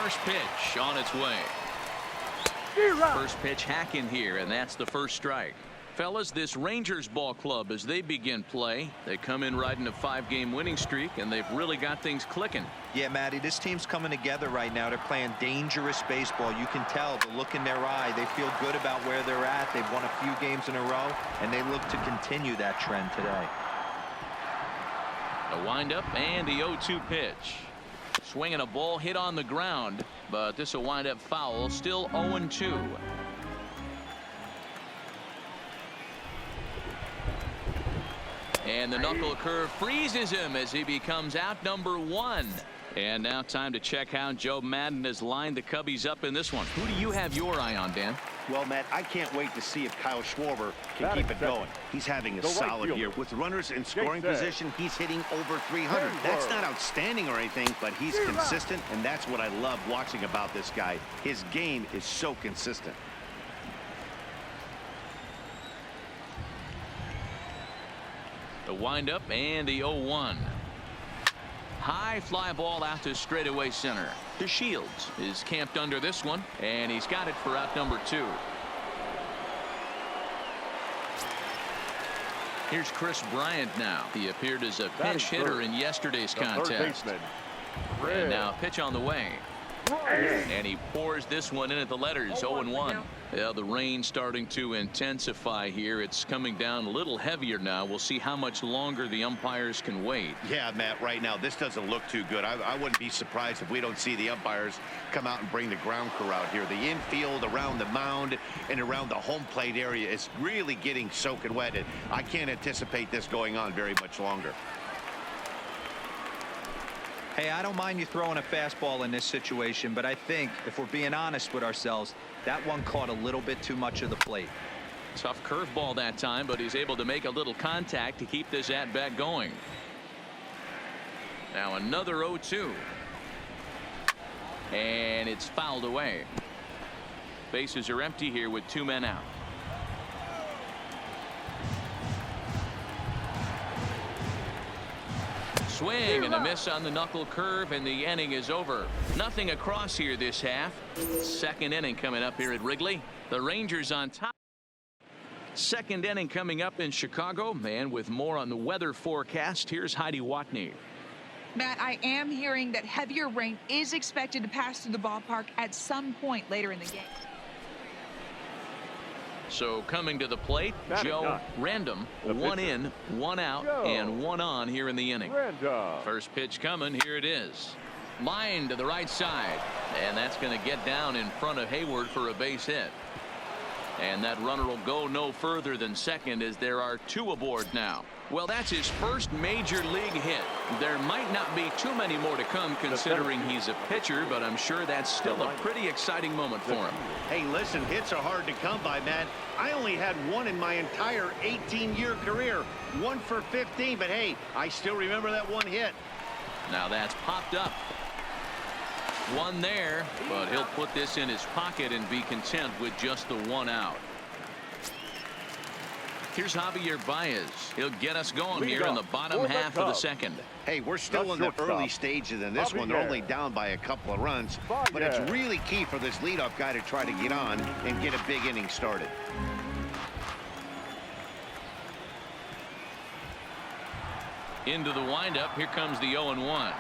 First pitch on its way. First pitch hacking here, and that's the first strike. Fellas, this Rangers ball club, as they begin play, they come in riding a 5-game winning streak, and they've really got things clicking. Yeah, Matty, this team's coming together right now. They're playing dangerous baseball. You can tell the look in their eye. They feel good about where they're at. They've won a few games in a row, and they look to continue that trend today. A windup and the 0-2 pitch. Swinging a ball hit on the ground, but this will wind up foul. Still 0-2. And the knuckle curve freezes him as he becomes out number 1. And now time to check how Joe Madden has lined the Cubbies up in this one. Who do you have your eye on, Dan? Well, Matt, I can't wait to see if Kyle Schwarber can keep it going. He's having a solid year. With runners in scoring position, he's hitting over 300. That's not outstanding or anything, but he's consistent, and that's what I love watching about this guy. His game is so consistent. The windup and the 0-1. High fly ball out to straightaway center. The Shields is camped under this one, and he's got it for out number 2. Here's Chris Bryant now. He appeared as a pinch hitter in yesterday's contest. And now pitch on the way. And he pours this one in at the letters. 0-1. Yeah, the rain starting to intensify here. It's coming down a little heavier now. We'll see how much longer the umpires can wait. Yeah, Matt, right now this doesn't look too good. I wouldn't be surprised if we don't see the umpires come out and bring the ground crew out here. The infield around the mound and around the home plate area is really getting soaking wet. And I can't anticipate this going on very much longer. Hey, I don't mind you throwing a fastball in this situation, but I think if we're being honest with ourselves, that one caught a little bit too much of the plate. Tough curveball that time, but he's able to make a little contact to keep this at bat going. Now another 0-2. And it's fouled away. Bases are empty here with 2 men out. Swing and a miss on the knuckle curve, and the inning is over. Nothing across here this half. Second inning coming up here at Wrigley. The Rangers on top. Second inning coming up in Chicago, and with more on the weather forecast, here's Heidi Watney. Matt, I am hearing that heavier rain is expected to pass through the ballpark at some point later in the game. So coming to the plate, Joe Random. 1 in, 1 out, and 1 on here in the inning. First pitch coming. Here it is. Line to the right side. And that's going to get down in front of Hayward for a base hit. And that runner will go no further than second as there are 2 aboard now. Well, that's his first major league hit. There might not be too many more to come considering he's a pitcher, but I'm sure that's still a pretty exciting moment for him. Hey, listen, hits are hard to come by, man. I only had 1 in my entire 18-year career. 1 for 15, but hey, I still remember that 1 hit. Now that's popped up. 1 there, but he'll put this in his pocket and be content with just the 1 out. Here's Javier Baez. He'll get us going here in the bottom half of the second. Hey, we're still in the early stages in this one. They're only down by a couple of runs, but it's really key for this leadoff guy to try to get on and get a big inning started. Into the windup. Here comes the 0-1.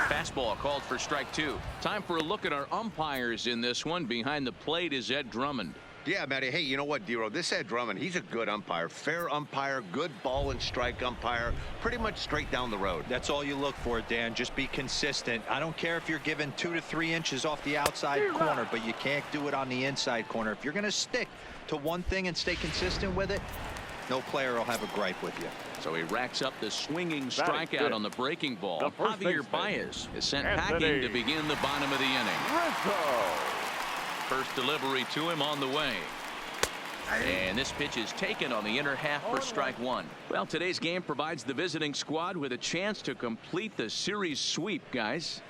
Fastball called for strike 2. Time for a look at our umpires in this one. Behind the plate is Ed Drummond. Yeah, Matty. Hey, you know what, Dero? This Ed Drummond, he's a good umpire. Fair umpire, good ball and strike umpire. Pretty much straight down the road. That's all you look for, Dan. Just be consistent. I don't care if you're given 2 to 3 inches off the outside corner, but you can't do it on the inside corner. If you're going to stick to one thing and stay consistent with it, no player will have a gripe with you. So he racks up the swinging strikeout on the breaking ball. Javier Baez is sent packing to begin the bottom of the inning. First delivery to him on the way. And this pitch is taken on the inner half for strike 1. Well, today's game provides the visiting squad with a chance to complete the series sweep, guys.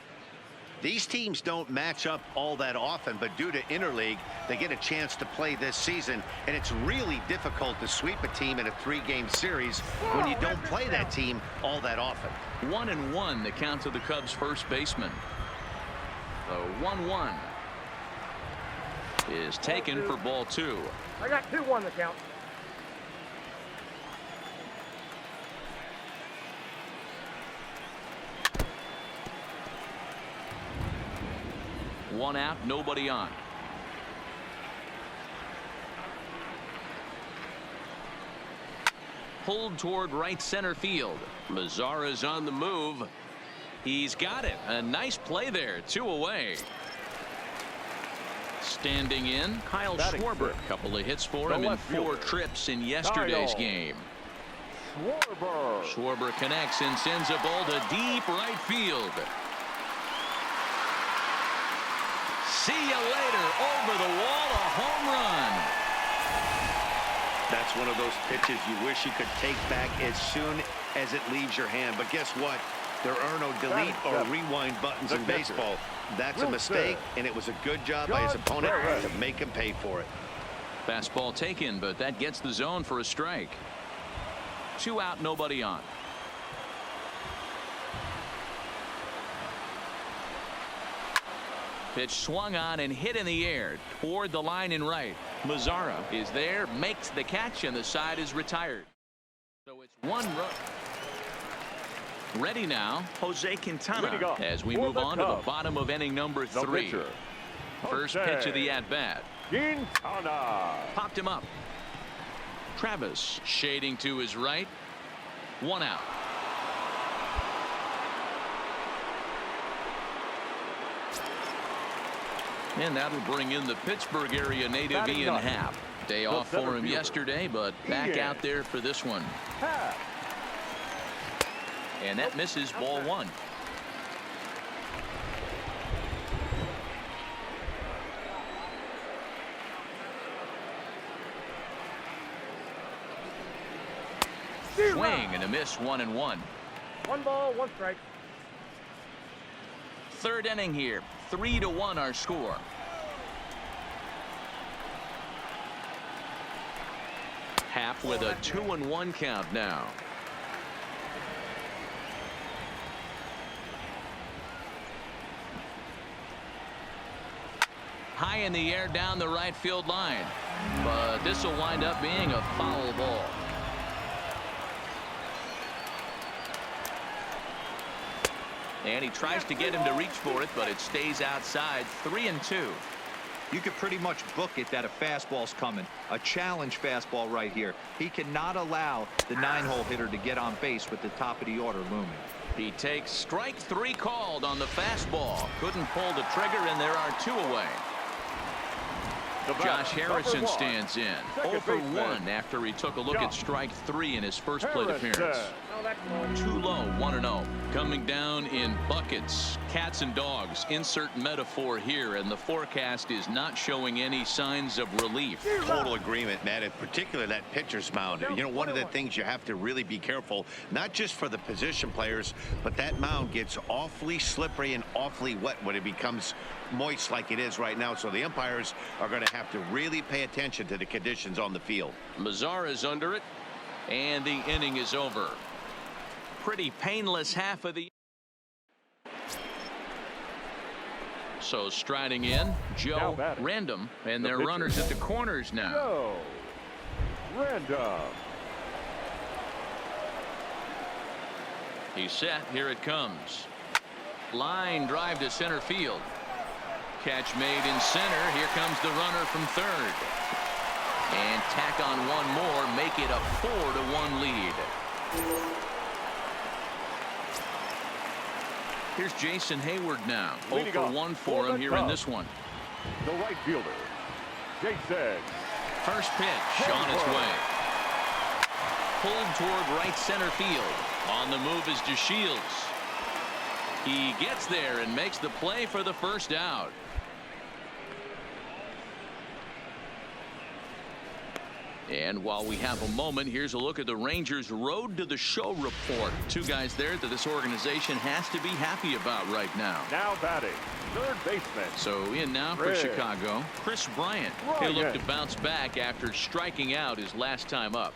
These teams don't match up all that often, but due to interleague, they get a chance to play this season, and it's really difficult to sweep a team in a 3-game series when you don't play that team all that often. 1-1 the count to the Cubs first baseman. The 1-1 is taken for ball 2. I got 2-1 to count. One out, nobody on. Pulled toward right center field. Mazara's on the move. He's got it. A nice play there. 2 away. Standing in, Kyle Schwarber. A couple of hits for him in 4 trips in yesterday's game. Schwarber connects and sends a ball to deep right field. See you later. Over the wall, a home run. That's one of those pitches you wish you could take back as soon as it leaves your hand. But guess what? There are no delete or rewind buttons in baseball. That's a mistake, and it was a good job by his opponent to make him pay for it. Fastball taken, but that gets the zone for a strike. 2 out, nobody on. Pitch swung on and hit in the air toward the line in right. Mazara is there, makes the catch, and the side is retired. So it's 1 run. Ready now, Jose Quintana, as we move on to the bottom of inning number 3. First pitch of the at-bat. Quintana. Popped him up. Travis shading to his right. 1 out. And that'll bring in the Pittsburgh area native Ian Happ. Day off for him yesterday, but back out there for this one. And that misses, ball 1. Swing and a miss, 1-1. 1 ball, 1 strike. 3rd inning here. 3-1 our score. Happ with a 2-1 count now. High in the air down the right field line, but this will wind up being a foul ball. And he tries to get him to reach for it, but it stays outside. 3-2. You could pretty much book it that a fastball's coming. A challenge fastball right here. He cannot allow the 9-hole hitter to get on base with the top of the order looming. He takes strike 3 called on the fastball. Couldn't pull the trigger, and there are 2 away. Josh Harrison stands in. 0 for 1 after he took a look at strike 3 in his first plate appearance. Too low, 1-0. Coming down in buckets, cats and dogs. Insert metaphor here, and the forecast is not showing any signs of relief. Total agreement, Matt. In particular, that pitcher's mound. You know, one of the things you have to really be careful, not just for the position players, but that mound gets awfully slippery and awfully wet when it becomes moist like it is right now. So the umpires are going to have to really pay attention to the conditions on the field. Mazara's under it, and the inning is over. Pretty painless half of the. So striding in, Joe Random, and their runners at the corners now. Joe Random. He's set. Here it comes. Line drive to center field. Catch made in center. Here comes the runner from 3rd. And tack on 1 more, make it a 4-1 lead. Here's Jason Hayward now. 0 for 1 for him here in this one. The right fielder, Jason. First pitch on its way. Pulled toward right center field. On the move is DeShields. He gets there and makes the play for the first out. And while we have a moment, here's a look at the Rangers' Road to the Show report. 2 guys there that this organization has to be happy about right now. Now batting, 3rd baseman. So in now for Chicago, Chris Bryant. He'll look to bounce back after striking out his last time up.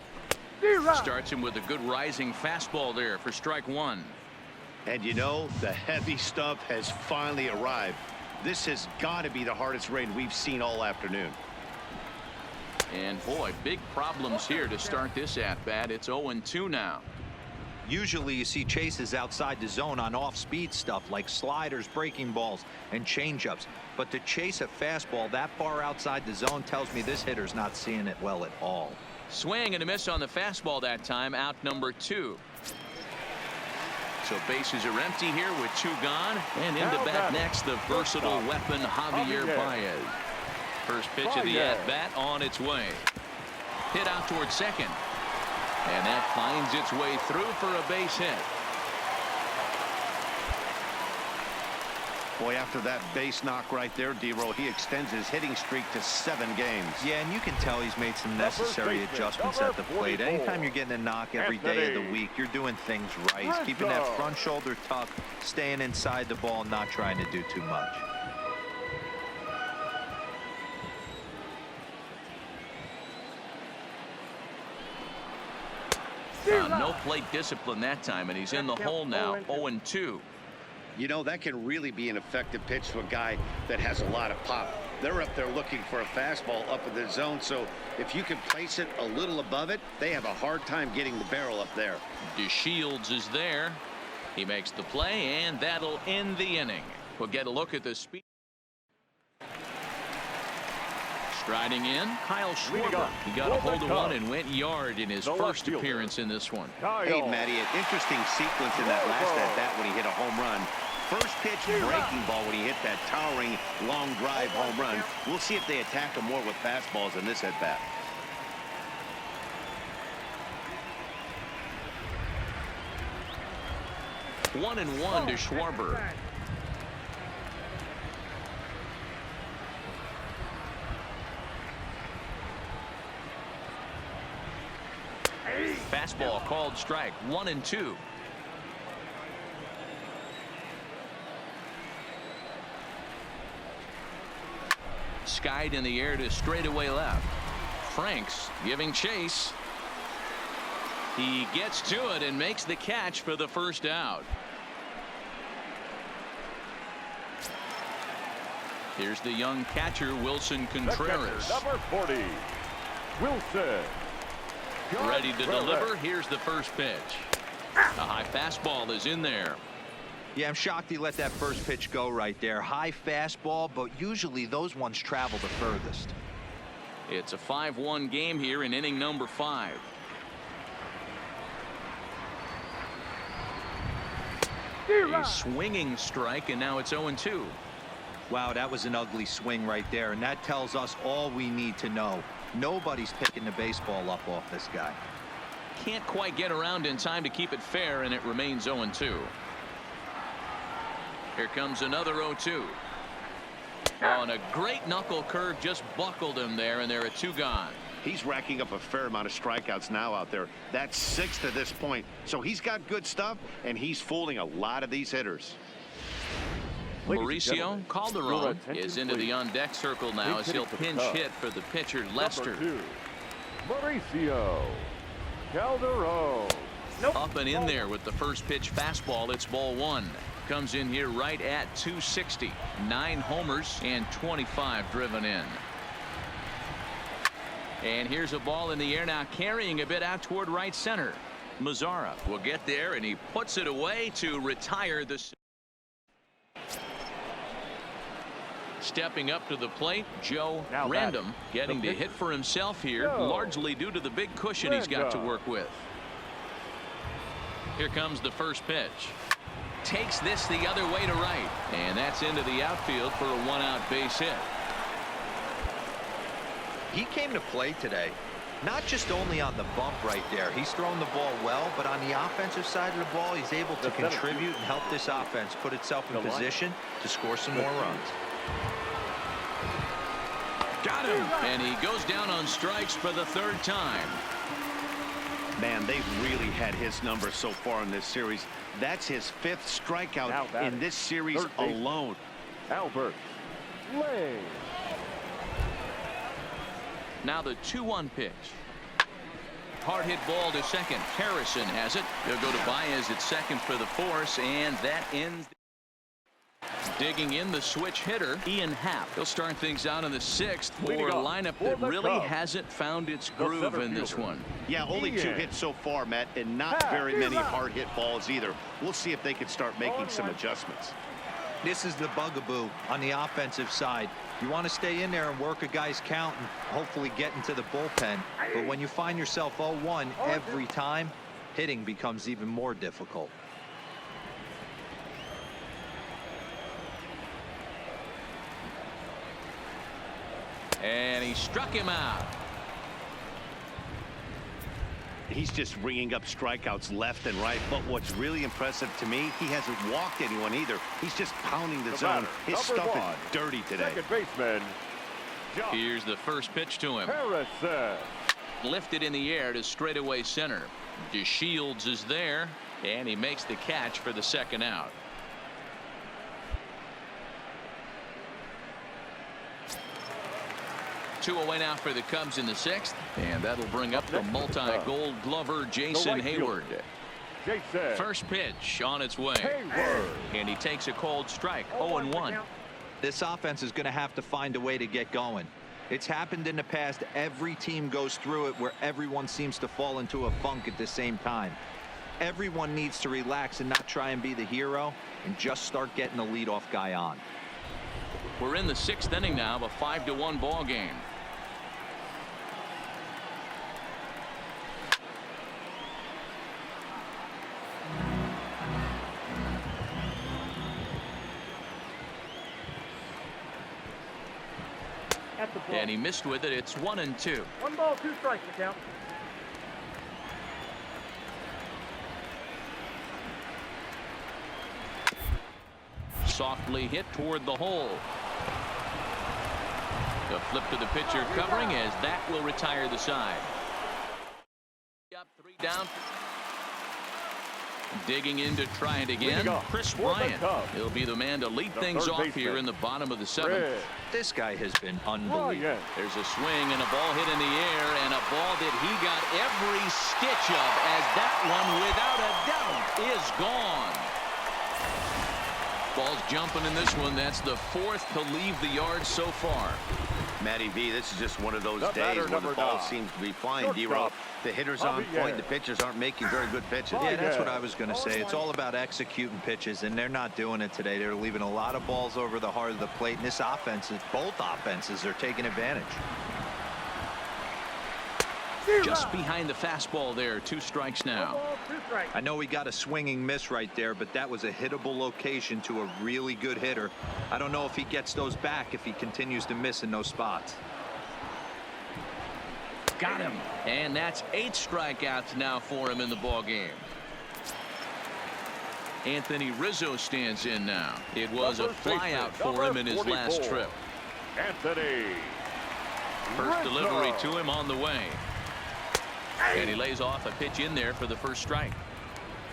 Starts him with a good rising fastball there for strike 1. And you know, the heavy stuff has finally arrived. This has got to be the hardest rain we've seen all afternoon. And boy, big problems here to start this at bat. It's 0-2 now. Usually you see chases outside the zone on off-speed stuff like sliders, breaking balls, and changeups. But to chase a fastball that far outside the zone tells me this hitter's not seeing it well at all. Swing and a miss on the fastball that time, out number 2. So bases are empty here with 2 gone. And into bat next, the versatile weapon, Javier Baez. First pitch of the at-bat on its way. Hit out towards second. And that finds its way through for a base hit. Boy, after that base knock right there, D-Roll, he extends his hitting streak to 7 games. Yeah, and you can tell he's made some necessary adjustments at the plate. Anytime you're getting a knock every day of the week, you're doing things right. He's keeping that front shoulder tucked, staying inside the ball, not trying to do too much. No plate discipline that time, and he's in the hole now, 0-2. You know, that can really be an effective pitch to a guy that has a lot of pop. They're up there looking for a fastball up in the zone, so if you can place it a little above it, they have a hard time getting the barrel up there. DeShields is there. He makes the play, and that'll end the inning. We'll get a look at the speed. Striding in, Kyle Schwarber. He got a hold of one and went yard in his first appearance in this one. Hey, Matty, an interesting sequence in that last at-bat when he hit a home run. First pitch breaking ball when he hit that towering long drive home run. We'll see if they attack him more with fastballs in this at-bat. One and one to Schwarber. Fastball called strike. 1-2. Skied in the air to straightaway left. Franks giving chase. He gets to it and makes the catch for the first out. Here's the young catcher, Wilson Contreras. Number 40, Wilson. Ready to deliver. Here's the first pitch. A high fastball is in there. Yeah, I'm shocked he let that first pitch go right there. High fastball, but usually those ones travel the furthest. It's a 5-1 game here in inning number 5. A swinging strike, and now it's 0-2. Wow, that was an ugly swing right there, and that tells us all we need to know. Nobody's picking the baseball up off this guy. Can't quite get around in time to keep it fair, and it remains 0-2. Here comes another 0-2. Oh, and a great knuckle curve just buckled him there, and there are 2 gone. He's racking up a fair amount of strikeouts now out there. That's 6 to this point. So he's got good stuff, and he's fooling a lot of these hitters. Mauricio Calderon is into the on-deck circle now as he'll pinch hit for the pitcher, Lester. Mauricio Calderon. Up and in there with the first pitch fastball. It's ball 1. Comes in here right at 260. 9 homers and 25 driven in. And here's a ball in the air now, carrying a bit out toward right center. Mazzara will get there, and he puts it away to retire the. Stepping up to the plate, Joe Random getting to hit for himself here, largely due to the big cushion he's got to work with. Here comes the first pitch. Takes this the other way to right, and that's into the outfield for a 1-out base hit. He came to play today, not just only on the bump right there. He's thrown the ball well, but on the offensive side of the ball, he's able to contribute and help this offense put itself in position to score some more runs. Got him, and he goes down on strikes for the 3rd time. Man, they've really had his number so far in this series. That's his 5th strikeout in this series alone. Albert Lane. Now the 2-1 pitch. Hard hit ball to second. Harrison has it. He'll go to Baez at second for the force, and that ends. Digging in the switch hitter, Ian Happ. He'll start things out in the 6th for a lineup that really hasn't found its groove in this one. Yeah, only 2 hits so far, Matt, and not very many hard hit balls either. We'll see if they can start making some adjustments. This is the bugaboo on the offensive side. You want to stay in there and work a guy's count and hopefully get into the bullpen. But when you find yourself 0-1 every time, hitting becomes even more difficult. And he struck him out. He's just ringing up strikeouts left and right. But what's really impressive to me, he hasn't walked anyone either. He's just pounding the zone. His stuff is dirty today. Second baseman. Here's the first pitch to him. Harrison. Lifted in the air to straightaway center. DeShields is there, and he makes the catch for the second out. Two away now for the Cubs in the 6th, and that'll bring up the multi-gold glover Jason Hayward. First pitch on its way, and he takes a cold strike. 0-1. This offense is going to have to find a way to get going. It's happened in the past. Every team goes through it where everyone seems to fall into a funk at the same time. Everyone needs to relax and not try and be the hero and just start getting the leadoff guy on. We're in the 6th inning now of a 5-1 ball game. And he missed with it. It's 1-2. 1 ball, 2 strikes to count. Softly hit toward the hole. The flip to the pitcher covering as that will retire the side. Up 3 down. Digging in to try it again. Chris Bryant. He'll be the man to lead things off here in the bottom of the 7th. This guy has been unbelievable. There's a swing and a ball hit in the air, and a ball that he got every stitch of, as that one without a doubt is gone. Ball's jumping in this one. That's the 4th to leave the yard so far. Matty V, this is just one of those days where the ball seems to be flying. D-Roll, the hitter's on point. The pitchers aren't making very good pitches. Yeah, that's what I was going to say. It's all about executing pitches, and they're not doing it today. They're leaving a lot of balls over the heart of the plate, and this offense, both offenses are taking advantage. Just behind the fastball there. 2 strikes now. I know he got a swinging miss right there, but that was a hittable location to a really good hitter. I don't know if he gets those back if he continues to miss in those spots. Got him. And that's 8 strikeouts now for him in the ball game. Anthony Rizzo stands in now. It was a flyout for him in his last trip. Anthony First delivery to him on the way. And he lays off a pitch in there for the first strike.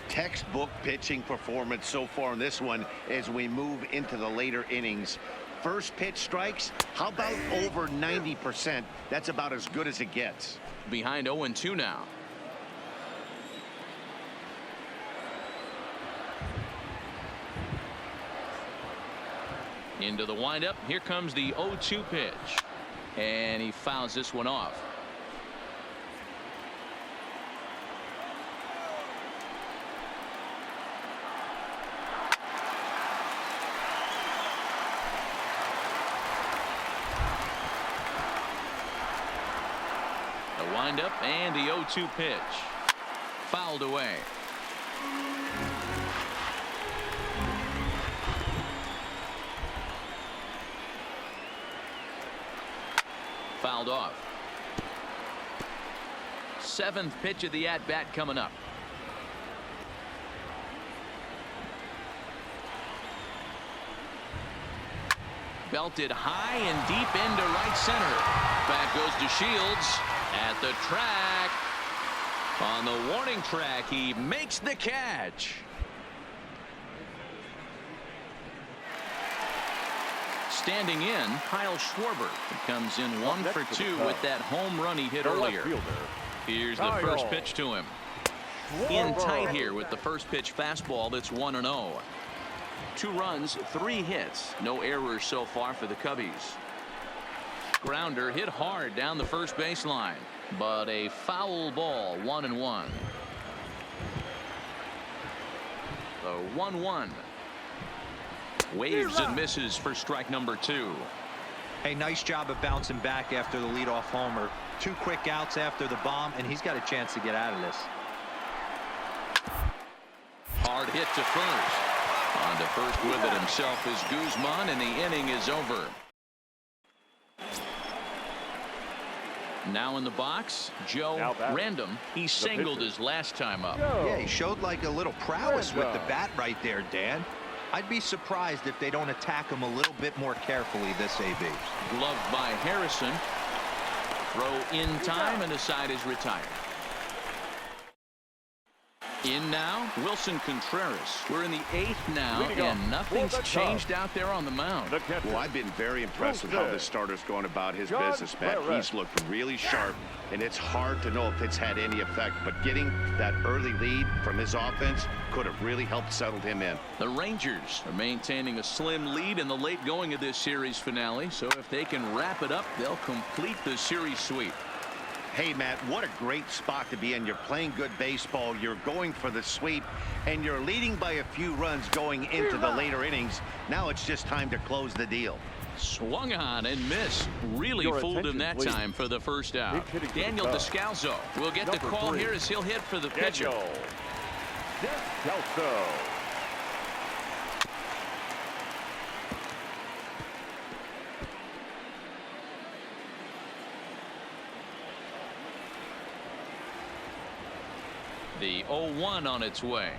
Textbook pitching performance so far in this one as we move into the later innings. First pitch strikes, how about over 90%? That's about as good as it gets. Behind 0-2 now. Into the windup. Here comes the 0-2 pitch. And he fouls this one off. The windup and the 0-2 pitch. Fouled away. Fouled off. 7th pitch of the at-bat coming up. Belted high and deep into right center. Back goes DeShields at the track. On the warning track, he makes the catch. Standing in, Kyle Schwarber. He comes in 1 for 2 with that home run he hit earlier. Here's the first pitch to him. In tight here with the first pitch fastball that's 1-0. 2 runs, 3 hits. No errors so far for the Cubbies. Grounder hit hard down the first baseline, but a foul ball. 1-1. The 1-1. Waves and misses for strike number 2. Hey, nice job of bouncing back after the leadoff homer. 2 quick outs after the bomb, and he's got a chance to get out of this. Hard hit to first. On to first with it himself is Guzman, and the inning is over. Now in the box, Joe Random. He singled his last time up. Yeah, he showed like a little prowess with the bat right there, Dan. I'd be surprised if they don't attack him a little bit more carefully this AB. Gloved by Harrison. Throw in time, and the side is retired. In now, Wilson Contreras. We're in the 8th now, and nothing's changed out there on the mound. Well, I've been very impressed with how this starter's going about his business, Matt. He's looked really sharp, and it's hard to know if it's had any effect, but getting that early lead from his offense could have really helped settle him in. The Rangers are maintaining a slim lead in the late going of this series finale, so if they can wrap it up, they'll complete the series sweep. Hey, Matt, what a great spot to be in. You're playing good baseball. You're going for the sweep, and you're leading by a few runs going into the later innings. Now it's just time to close the deal. Swung on and missed. Really fooled him that time for the first out. Daniel Descalso will get the call here as he'll hit for the pitcher. Descalso. The 0-1 on its way.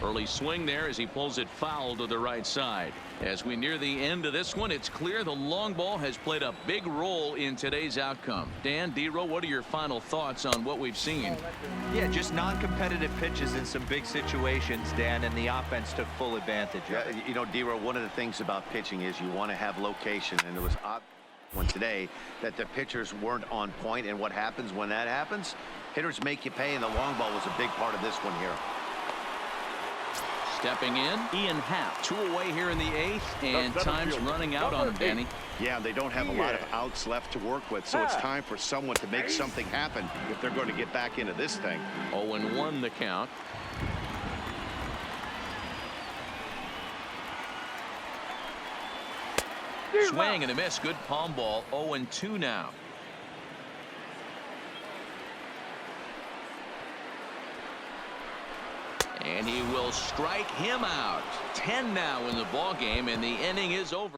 Early swing there as he pulls it foul to the right side. As we near the end of this one, it's clear the long ball has played a big role in today's outcome. Dan, D-Row, what are your final thoughts on what we've seen? Yeah, just non-competitive pitches in some big situations, Dan, and the offense took full advantage of it. You know, D-Row, one of the things about pitching is you want to have location, and it was odd one today that the pitchers weren't on point, and what happens when that happens? Hitters make you pay, and the long ball was a big part of this one here. Stepping in, Ian Happ, 2 away here in the 8th, and time's running out on him, Danny. Yeah, they don't have a lot of outs left to work with, so it's time for someone to make something happen if they're going to get back into this thing. 0-1 the count. Swing and a miss. Good palm ball. 0-2 now. And he will strike him out. 10 now in the ball game, and the inning is over.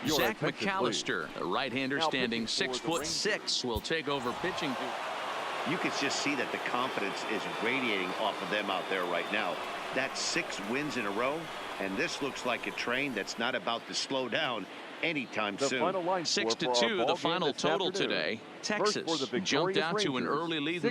Zach McAllister, a right-hander standing 6'6", will take over pitching. You can just see that the confidence is radiating off of them out there right now. That's 6 wins in a row, and this looks like a train that's not about to slow down anytime soon. 6-2, the final total today. Texas jumped out to an early lead in the